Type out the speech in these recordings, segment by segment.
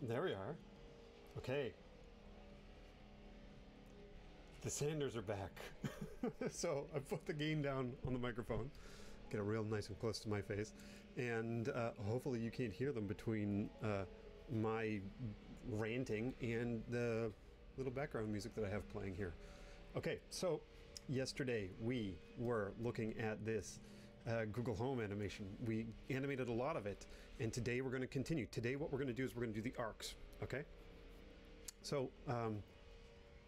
There we are. Okay. The Sanders are back. So I put the gain down on the microphone, get it real nice and close to my face, and hopefully you can't hear them between my ranting and the little background music that I have playing here. Okay, so yesterday we were looking at this Google Home animation. We animated a lot of it, and today we're going to continue. Today what we're going to do is we're going to do the arcs, okay? So,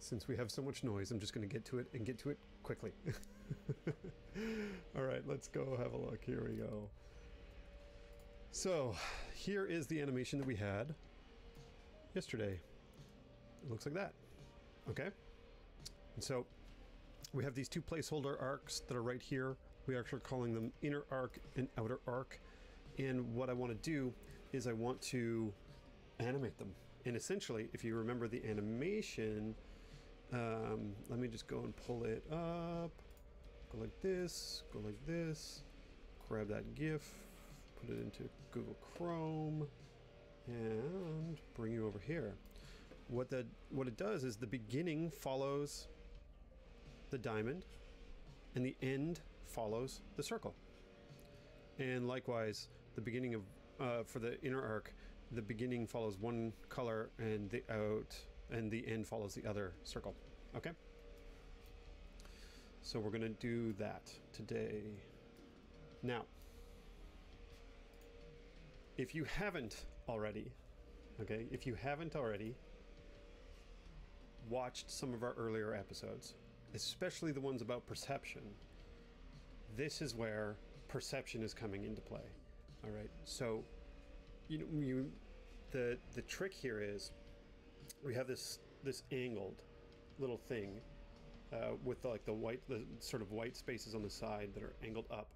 since we have so much noise, I'm just going to get to it and get to it quickly. All right, let's go have a look. Here we go. So, here is the animation that we had yesterday. It looks like that, okay? And so, we have these two placeholder arcs that are right here. We are actually calling them inner arc and outer arc. And what I want to do is I want to animate them. And essentially, if you remember the animation, let me just go and pull it up. Go like this, grab that GIF, put it into Google Chrome, and bring you over here. What it does is the beginning follows the diamond, and the end follows the circle. And likewise, the beginning of for the inner arc, the beginning follows one color, and the end follows the other circle. Okay? So we're going to do that today. Now, if you haven't already, okay, if you haven't already watched some of our earlier episodes, especially the ones about perception, this is where perception is coming into play. All right, so the trick here is we have this angled little thing with the sort of white spaces on the side that are angled up,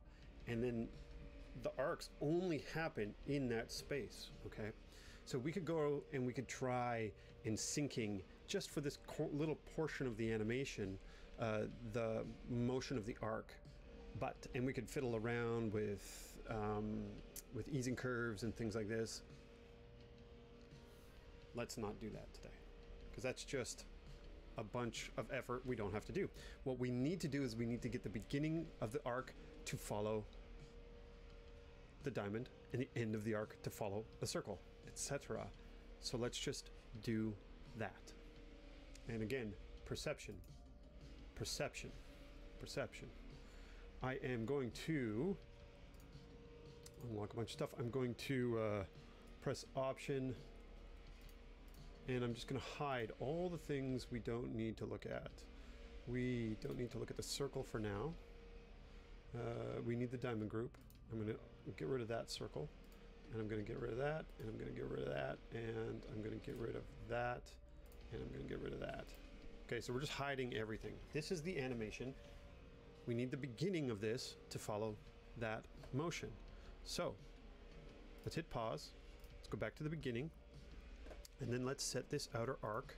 and then the arcs only happen in that space. Okay, so we could go and we could try in syncing just for this little portion of the animation the motion of the arc, and we could fiddle around with easing curves and things like this. Let's not do that today, because that's just a bunch of effort we don't have to do. What we need to do is we need to get the beginning of the arc to follow the diamond and the end of the arc to follow the circle, etc. So let's just do that. And again, perception. I am going to unlock a bunch of stuff. I'm going to press Option, and I'm just going to hide all the things we don't need to look at. We don't need to look at the circle for now. We need the diamond group. I'm going to get rid of that circle, and I'm going to get rid of that, and I'm going to get rid of that, and I'm going to get rid of that, and I'm going to get rid of that. Okay, so we're just hiding everything. This is the animation. We need the beginning of this to follow that motion. So let's hit pause. Let's go back to the beginning. And then let's set this outer arc.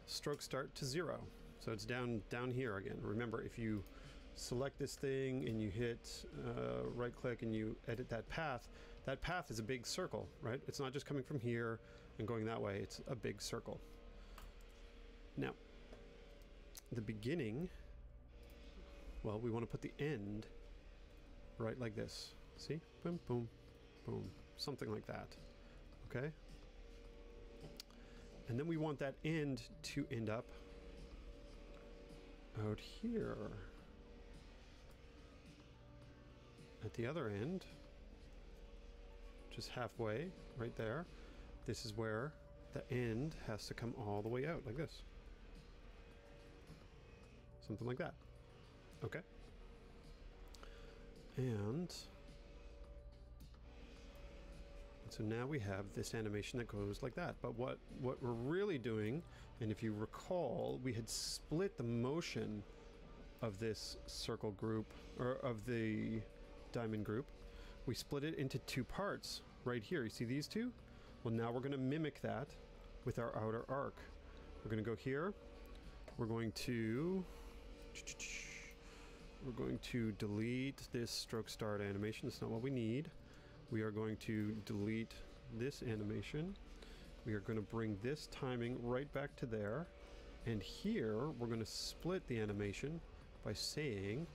Stroke start to 0. So it's down here again. Remember, if you select this thing and you hit right click and you edit that path is a big circle, right? It's not just coming from here and going that way. It's a big circle. Now, the beginning, well, we want to put the end right like this. See? Boom, boom, boom. Something like that. Okay? And then we want that end to end up out here. At the other end, just halfway, right there, this is where the end has to come all the way out, like this. Something like that. Okay? And so now we have this animation that goes like that. But what we're really doing, and if you recall, we had split the motion of this circle group, or of the diamond group. We split it into two parts right here. You see these two? Well, now we're going to mimic that with our outer arc. We're going to go here. We're going to delete this stroke start animation. That's not what we need. We are going to delete this animation. We are going to bring this timing right back to there. And here, we're going to split the animation by saying,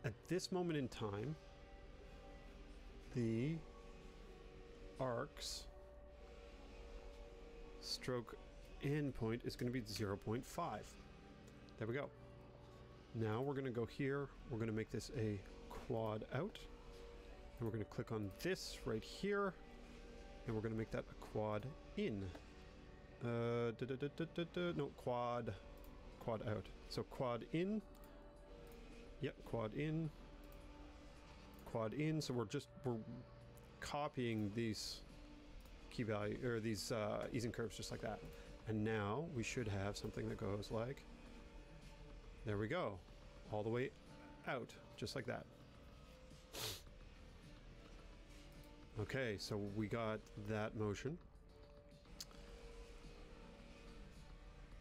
at this moment in time, the arc's stroke endpoint is going to be 0.5. There we go. Now we're going to go here. We're going to make this a quad out. And we're going to click on this right here. And we're going to make that a quad in. No, quad out. So quad in. Yep, quad in. Quad in. So we're copying these key value, or these easing curves just like that. And now we should have something that goes like, there we go, all the way out, just like that. Okay, so we got that motion.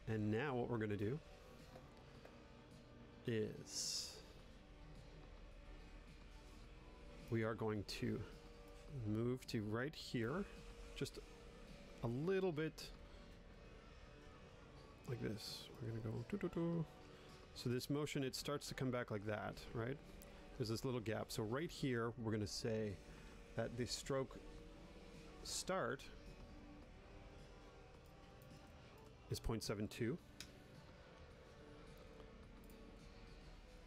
And now what we're going to do is we are going to move to right here, just a little bit like this. We're going to go doo-doo-doo. So this motion, it starts to come back like that, right? There's this little gap. So right here, we're going to say that the stroke start is 0.72.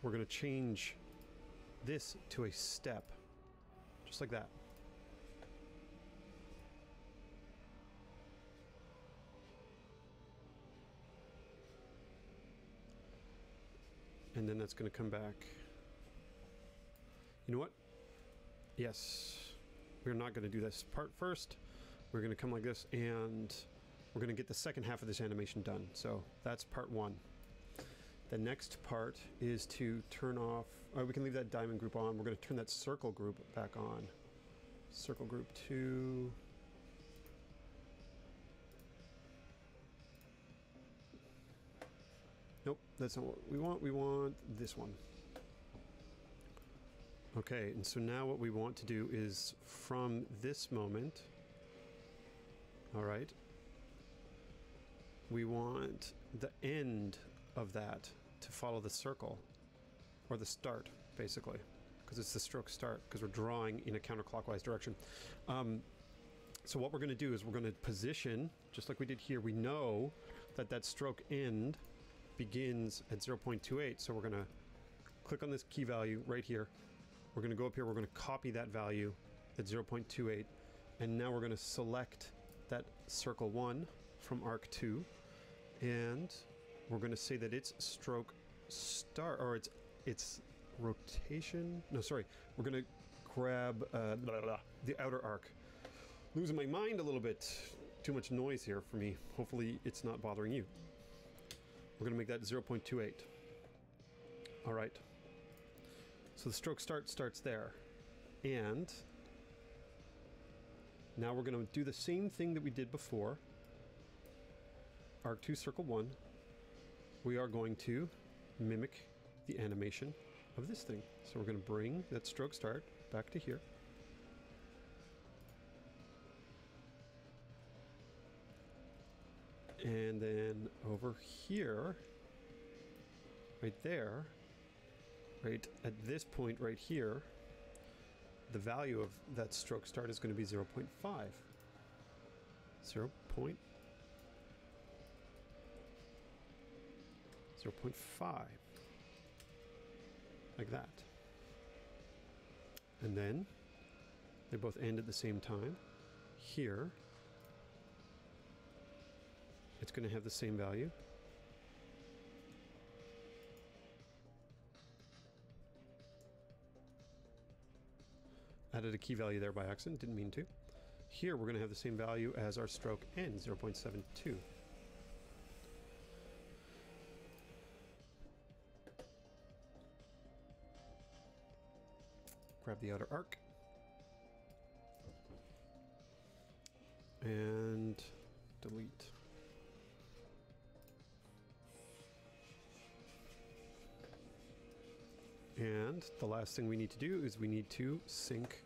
We're going to change this to a step, just like that. And then that's going to come back. You know what? Yes. We're not going to do this part first. We're going to come like this, and we're going to get the second half of this animation done. So that's part one. The next part is to turn off, we can leave that diamond group on. We're going to turn that circle group back on. Circle group 2. Nope, that's not what we want. We want this one. Okay, and so now what we want to do is from this moment, all right, we want the end of that to follow the circle, or the start, basically, because it's the stroke start, because we're drawing in a counterclockwise direction. So what we're going to do is we're going to position, just like we did here. We know that that stroke end begins at 0.28, so we're going to click on this key value right here. We're going to go up here, we're going to copy that value at 0.28, and now we're going to select that circle 1 from arc 2, and we're going to say that its stroke start, or its rotation, no, sorry, we're going to grab the outer arc. Losing my mind a little bit, too much noise here for me. Hopefully it's not bothering you. We're going to make that 0.28. All right. So the stroke start starts there. And now we're going to do the same thing that we did before. Arc 2, circle 1. We are going to mimic the animation of this thing. So we're going to bring that stroke start back to here. And then over here, right there, right at this point right here, the value of that stroke start is going to be 0.5. 0.5. Like that. And then they both end at the same time. Here, it's going to have the same value. Added a key value there by accident, didn't mean to. Here we're going to have the same value as our stroke end, 0.72. Grab the outer arc. And delete. And the last thing we need to do is we need to sync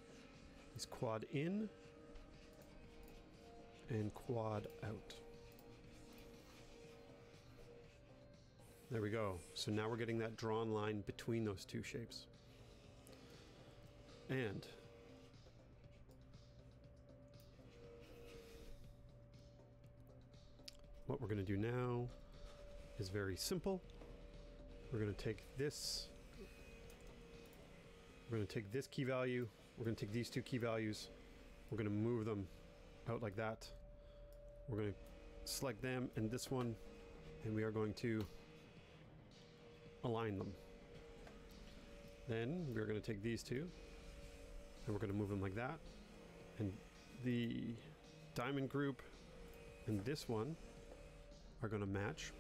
is quad in and quad out. There we go. So now we're getting that drawn line between those two shapes. And what we're going to do now is very simple. We're going to take this. We're going to take this key value. We're going to take these two key values. We're going to move them out like that. We're going to select them and this one, and we are going to align them. Then we're going to take these two and we're going to move them like that. And the diamond group and this one are going to match.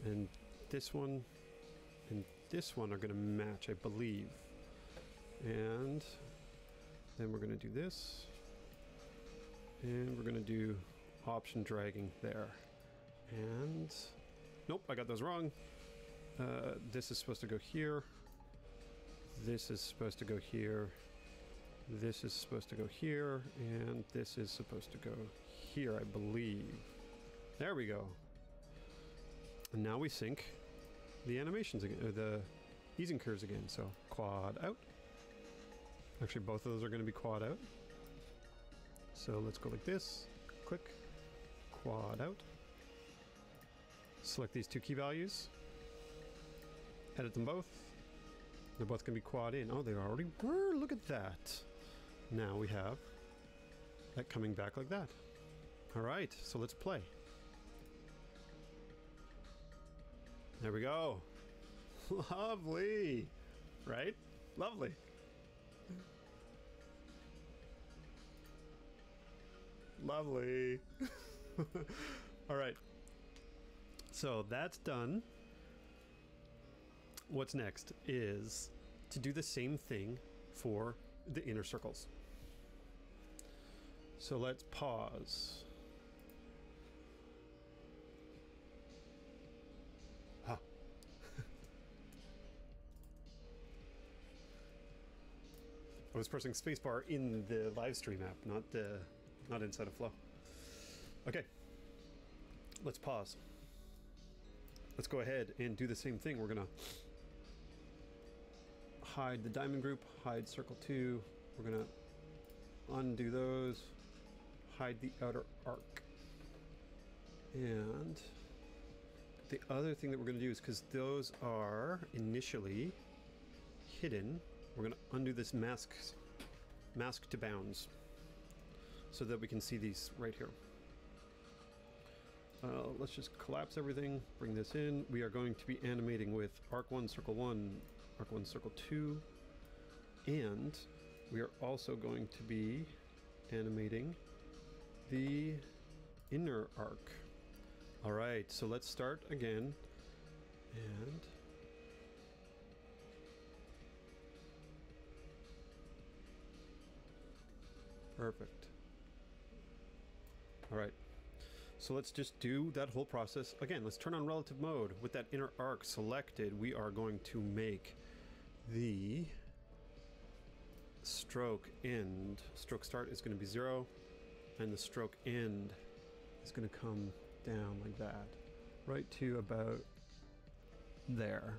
And this one and this one are going to match, I believe. And then we're going to do this. And we're going to do option dragging there. And nope, I got those wrong. This is supposed to go here. This is supposed to go here. This is supposed to go here. And this is supposed to go here, I believe. There we go. And now we sync the animations again, the easing curves again. So quad out. Actually, both of those are going to be quad out. So let's go like this. Click. Quad out. Select these two key values. Edit them both. They're both going to be quad in. Oh, they already were. Look at that. Now we have that coming back like that. All right, so let's play. There we go. Lovely. Right? Lovely. Lovely. All right. So that's done. What's next is to do the same thing for the inner circles. So let's pause. Huh. I was pressing spacebar in the live stream app, not inside of Flow. Okay. Let's pause. Let's go ahead and do the same thing. We're gonna hide the diamond group, hide circle 2. We're gonna undo those, hide the outer arc. And the other thing that we're gonna do is, because those are initially hidden, we're gonna undo this mask to bounds so that we can see these right here. Let's just collapse everything, bring this in. We are going to be animating with arc 1, circle 1, arc 1, circle 2, and we are also going to be animating the inner arc. All right, so let's start again, and perfect. All right. So let's just do that whole process again. Let's turn on relative mode. With that inner arc selected, we are going to make the stroke end. Stroke start is going to be 0, and the stroke end is going to come down like that, right to about there,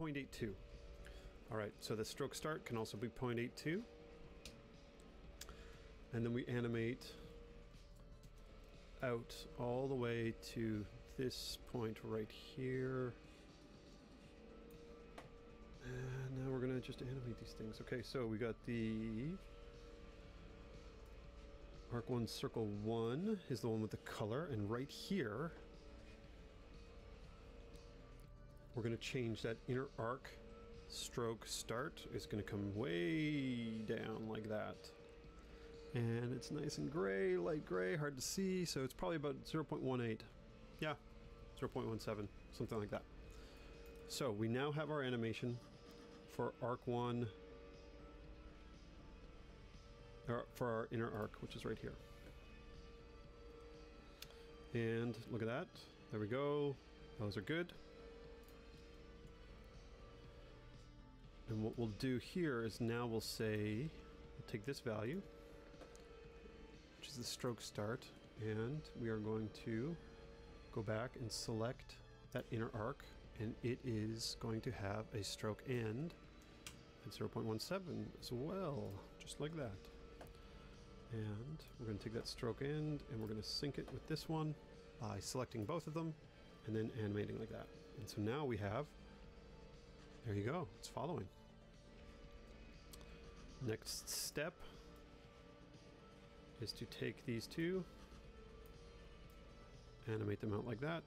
0.82. All right, so the stroke start can also be 0.82, and then we animate out all the way to this point right here. And now we're gonna just animate these things. Okay, so we got the arc 1, circle 1 is the one with the color, and right here we're gonna change that inner arc stroke start. It's gonna come way down like that. And it's nice and gray, light gray, hard to see, so it's probably about 0.18. Yeah, 0.17, something like that. So we now have our animation for arc 1, or for our inner arc, which is right here. And look at that. There we go. Those are good. And what we'll do here is now we'll say, take this value, which is the stroke start, and we are going to go back and select that inner arc, and it is going to have a stroke end at 0.17 as well, just like that. And we're going to take that stroke end and we're going to sync it with this one by selecting both of them and then animating like that. And so now we have, there you go, it's following. Next step is to take these two, animate them out like that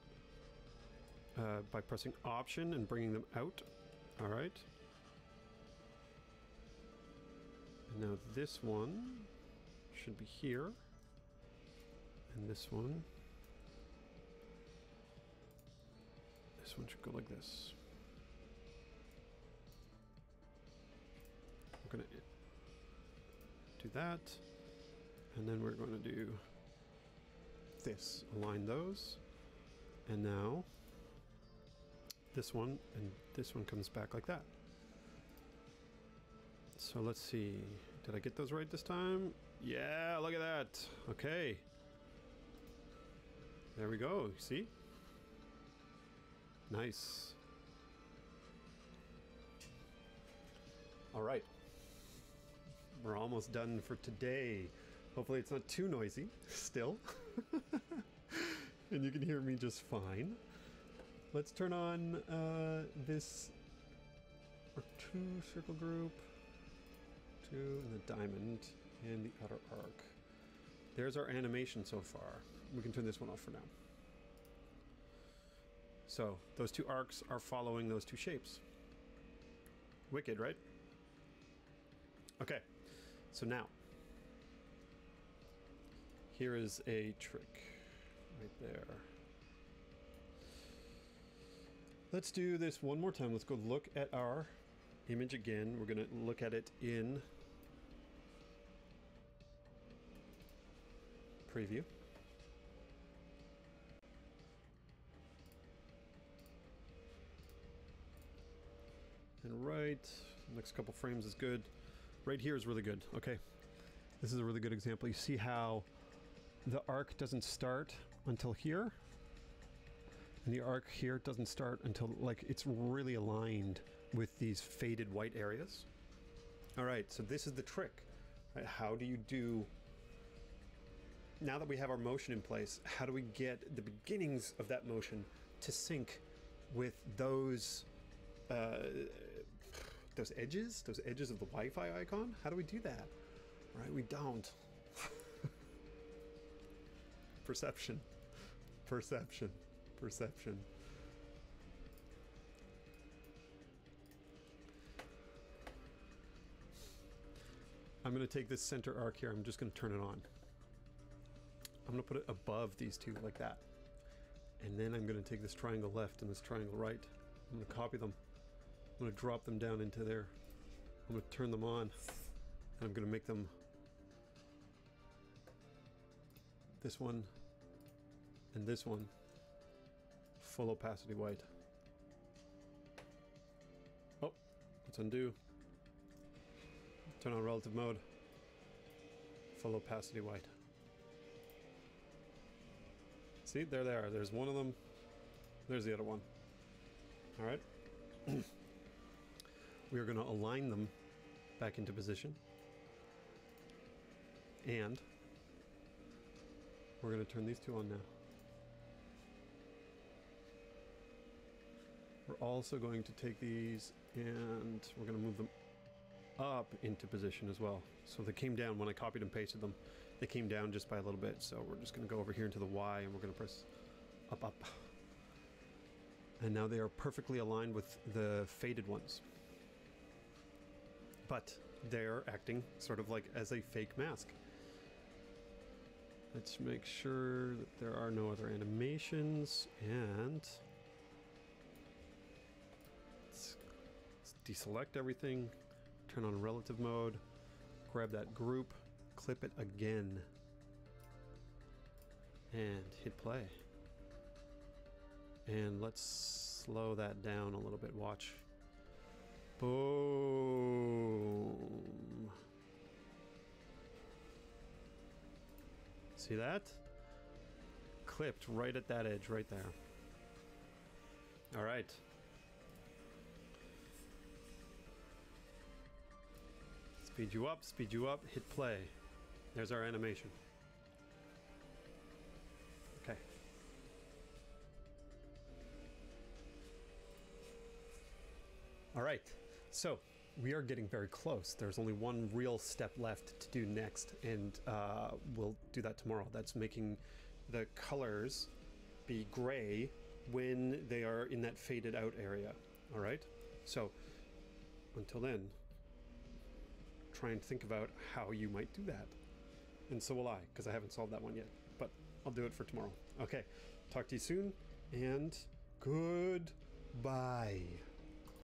by pressing Option and bringing them out. All right. And now this one should be here, and this one should go like this. We're going to do that, and then we're going to do this, align those, and now this one and this one comes back like that. So let's see, did I get those right this time? Yeah, look at that. Okay. There we go. See? Nice. All right. We're almost done for today. Hopefully it's not too noisy still. And you can hear me just fine. Let's turn on this or two circle group, two and the diamond. And the outer arc. There's our animation so far. We can turn this one off for now. So those two arcs are following those two shapes. Wicked, right? Okay, so now here is a trick right there. Let's do this one more time. Let's go look at our image again. We're going to look at it in preview. And right, next couple frames is good. Right here is really good. Okay, this is a really good example. You see how the arc doesn't start until here, and the arc here doesn't start until, like, it's really aligned with these faded white areas. All right, so this is the trick. Right? How do you do, now that we have our motion in place, how do we get the beginnings of that motion to sync with those edges of the Wi-Fi icon? How do we do that? Right, we don't. Perception. I'm going to take this center arc here. I'm just going to turn it on. I'm going to put it above these two like that. And then I'm going to take this triangle left and this triangle right. I'm going to copy them. I'm going to drop them down into there. I'm going to turn them on. And I'm going to make them this one and this one full opacity white. Oh, let's undo. Turn on relative mode. Full opacity white. See, there they are. There's one of them. There's the other one. All right. We are going to align them back into position. And we're going to turn these two on now. We're also going to take these and we're going to move them up into position as well. So they came down when I copied and pasted them. They came down just by a little bit. So we're just going to go over here into the Y and we're going to press up, up. And now they are perfectly aligned with the faded ones. But they're acting sort of like as a fake mask. Let's make sure that there are no other animations, and let's deselect everything, turn on relative mode, grab that group, clip it again, and hit play. And let's slow that down a little bit. Watch. Boom. See that? Clipped right at that edge right there. All right. Speed you up, hit play. There's our animation. Okay. All right, so we are getting very close. There's only one real step left to do next, and we'll do that tomorrow. That's making the colors be gray when they are in that faded out area. All right, so until then, try and think about how you might do that. And so will I, because I haven't solved that one yet, but I'll do it for tomorrow. Okay, talk to you soon, and goodbye.